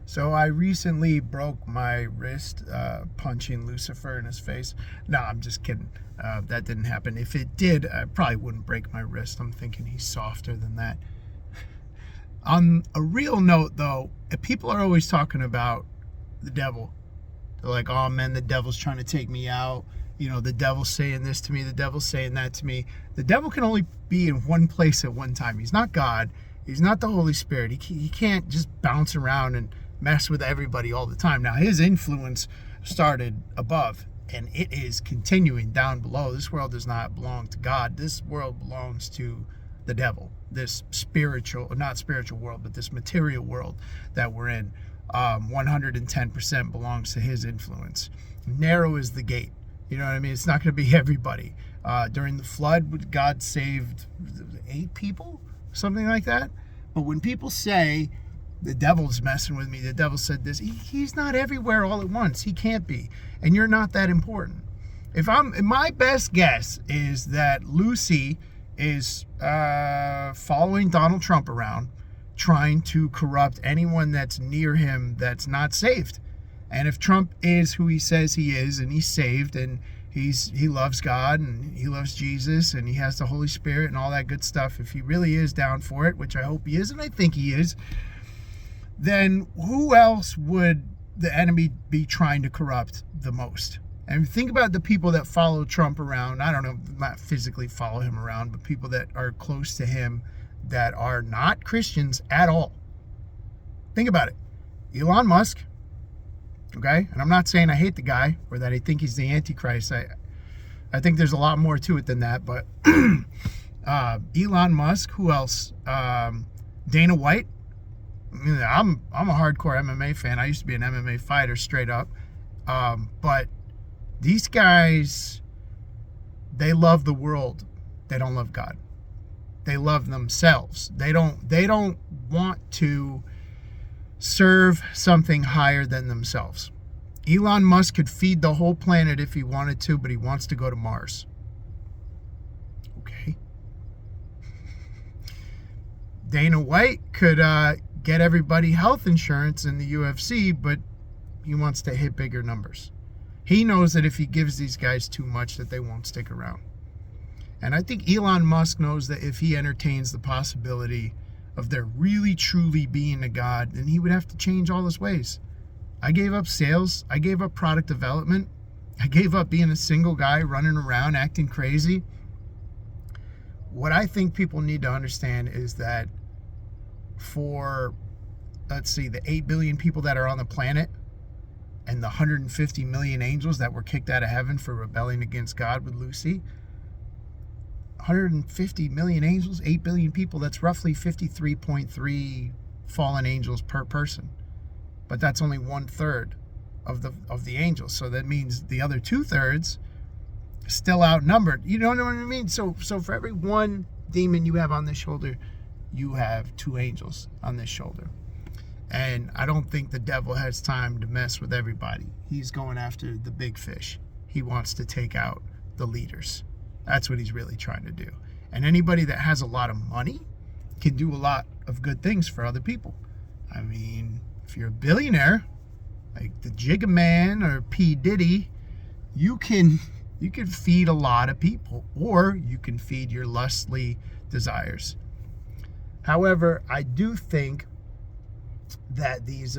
So I recently broke my wrist punching Lucifer in his face. No, I'm just kidding. That didn't happen. If it did, I probably wouldn't break my wrist. I'm thinking he's softer than that. On a real note, though, people are always talking about the devil. They're like, oh man, the devil's trying to take me out. You know, the devil's saying this to me, the devil's saying that to me. The devil can only be in one place at one time. He's not God. He's not the Holy Spirit. He can't just bounce around and mess with everybody all the time. Now, his influence started above, and it is continuing down below. This world does not belong to God. This world belongs to the devil. This not spiritual world, but this material world that we're in. 110% belongs to his influence. Narrow is the gate. You know what I mean? It's not going to be everybody. During the flood, God saved 8 people, something like that. But when people say, the devil's messing with me, the devil said this, he's not everywhere all at once. He can't be. And you're not that important. My best guess is that Lucy is following Donald Trump around, trying to corrupt anyone that's near him that's not saved. And if Trump is who he says he is, and he's saved, and he loves God, and he loves Jesus, and he has the Holy Spirit and all that good stuff, if he really is down for it, which I hope he is, and I think he is, then who else would the enemy be trying to corrupt the most? And think about the people that follow Trump around. I don't know, not physically follow him around, but people that are close to him that are not Christians at all. Think about it. Elon Musk, okay? And I'm not saying I hate the guy or that I think he's the Antichrist. I think there's a lot more to it than that. But Elon Musk, who else? Dana White. I'm a hardcore MMA fan. I used to be an MMA fighter straight up. But these guys, they love the world. They don't love God. They love themselves. They don't want to serve something higher than themselves. Elon Musk could feed the whole planet if he wanted to, but he wants to go to Mars. Okay. Dana White could get everybody health insurance in the UFC, but he wants to hit bigger numbers. He knows that if he gives these guys too much, that they won't stick around. And I think Elon Musk knows that if he entertains the possibility of there really truly being a God, then he would have to change all his ways. I gave up sales. I gave up product development. I gave up being a single guy running around acting crazy. What I think people need to understand is that for, let's see, the 8 billion people that are on the planet and the 150 million angels that were kicked out of heaven for rebelling against God with Lucy, 150 million angels, 8 billion people, that's roughly 53.3 fallen angels per person. But that's only 1/3 of the angels. So that means the other 2/3 still outnumbered. You know what I mean? So for every one demon you have on this shoulder, you have 2 angels on this shoulder. And I don't think the devil has time to mess with everybody. He's going after the big fish. He wants to take out the leaders. That's what he's really trying to do. And anybody that has a lot of money can do a lot of good things for other people. I mean, if you're a billionaire, like the Jigga Man or P. Diddy, you can feed a lot of people, or you can feed your lustly desires. However, I do think that these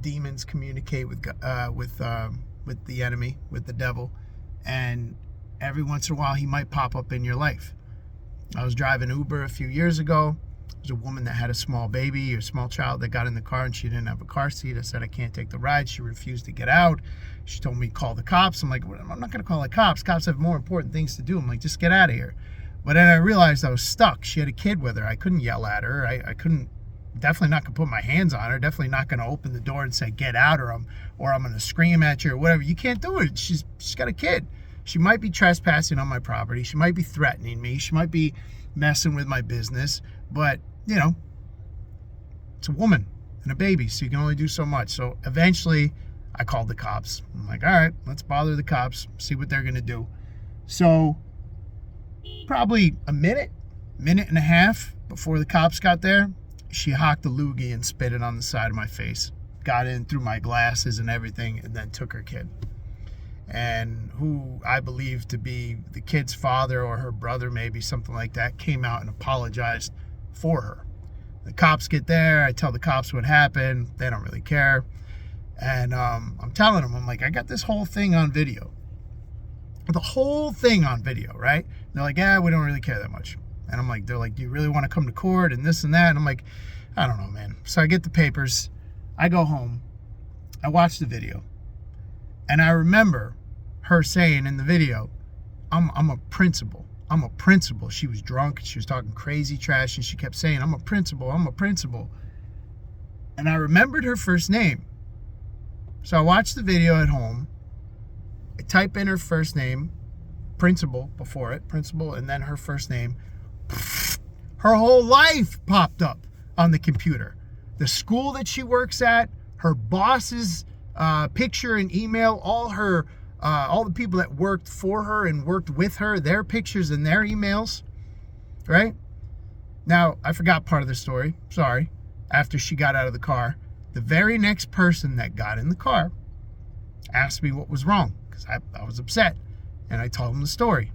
demons communicate with the enemy, with the devil, and every once in a while he might pop up in your life. I was driving Uber a few years ago. There's a woman that had a small baby or small child that got in the car and she didn't have a car seat. I said, I can't take the ride. She refused to get out. She told me, call the cops. I'm like, I'm not going to call the cops. Cops have more important things to do. I'm like, just get out of here. But then I realized I was stuck. She had a kid with her. I couldn't yell at her. I couldn't, definitely not going to put my hands on her. Definitely not going to open the door and say, get out, or I'm going to scream at you or whatever. You can't do it. She's got a kid. She might be trespassing on my property. She might be threatening me. She might be messing with my business. But, you know, it's a woman and a baby, so you can only do so much. So eventually I called the cops. I'm like, all right, let's bother the cops, see what they're going to do. So probably a minute and a half before the cops got there, she hocked a loogie and spit it on the side of my face. got in through my glasses and everything, and then took her kid. And who I believe to be the kid's father or her brother, maybe something like that, came out and apologized for her. The cops get there. I tell the cops what happened. They don't really care. And I'm telling them, I'm like, I got this whole thing on video. The whole thing on video, right? And they're like, yeah, we don't really care that much. And I'm like, they're like, do you really want to come to court and this and that? And I'm like, I don't know, man. So I get the papers. I go home. I watch the video. And I remember her saying in the video, I'm a principal. I'm a principal. She was drunk. She was talking crazy trash. And she kept saying, I'm a principal. I'm a principal. And I remembered her first name. So I watched the video at home. I type in her first name, principal before it, principal, and then her first name. Her whole life popped up on the computer. The school that she works at, her boss's picture and email, all the people that worked for her and worked with her, their pictures and their emails, right? Now, I forgot part of the story. Sorry. After she got out of the car, the very next person that got in the car asked me what was wrong, because I was upset. And I told him the story.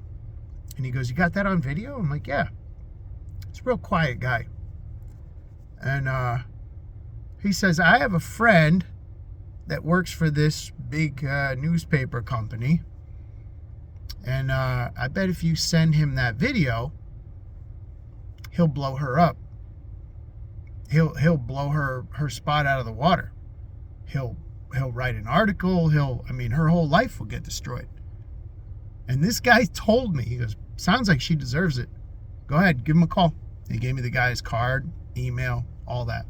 And he goes, you got that on video? I'm like, yeah. It's a real quiet guy. And he says, I have a friend that works for this big newspaper company. And I bet if you send him that video, he'll blow her up. He'll blow her spot out of the water. He'll write an article. Her whole life will get destroyed. And this guy told me, he goes, sounds like she deserves it. Go ahead, give him a call. He gave me the guy's card, email, all that.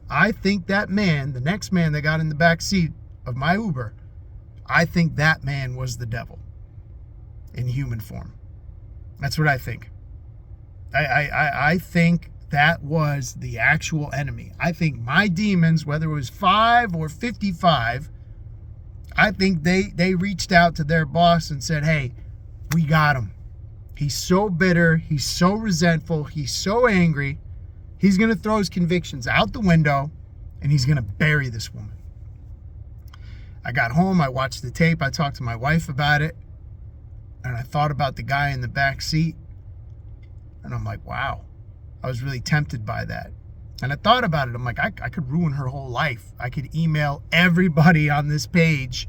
I think that man, the next man that got in the back seat of my Uber, I think that man was the devil in human form. That's what I think. I think that was the actual enemy. I think my demons, whether it was 5 or 55, I think they reached out to their boss and said, hey, we got him. He's so bitter. He's so resentful. He's so angry. He's going to throw his convictions out the window and he's going to bury this woman. I got home. I watched the tape. I talked to my wife about it. And I thought about the guy in the back seat. And I'm like, wow. I was really tempted by that. And I thought about it. I'm like, I could ruin her whole life. I could email everybody on this page,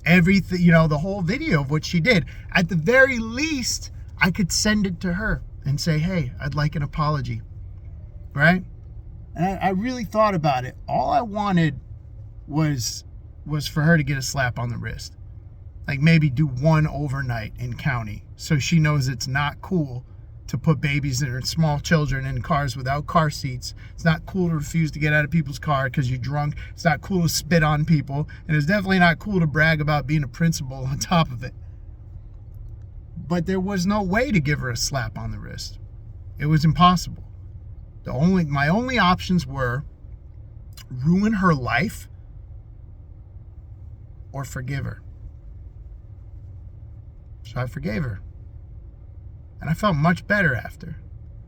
everything, the whole video of what she did. At the very least, I could send it to her and say, hey, I'd like an apology. Right? And I really thought about it. All I wanted was for her to get a slap on the wrist. Like maybe do one overnight in county so she knows it's not cool to put babies and small children in cars without car seats. It's not cool to refuse to get out of people's car because you're drunk. It's not cool to spit on people. And it's definitely not cool to brag about being a principal on top of it. But there was no way to give her a slap on the wrist. It was impossible. My only options were ruin her life or forgive her. So I forgave her. And I felt much better after.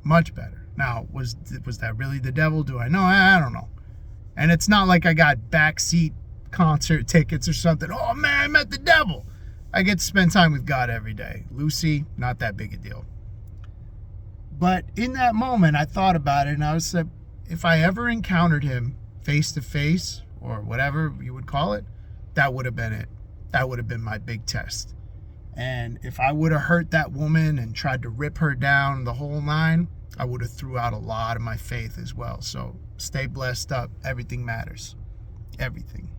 Much better. Now, was that really the devil? Do I know? I don't know. And it's not like I got backseat concert tickets or something. Oh, man, I met the devil. I get to spend time with God every day. Lucy, not that big a deal. But in that moment, I thought about it, and I was like, if I ever encountered him face to face, or whatever you would call it, that would have been it. That would have been my big test. And if I would have hurt that woman and tried to rip her down the whole nine, I would have threw out a lot of my faith as well. So stay blessed up. Everything matters. Everything.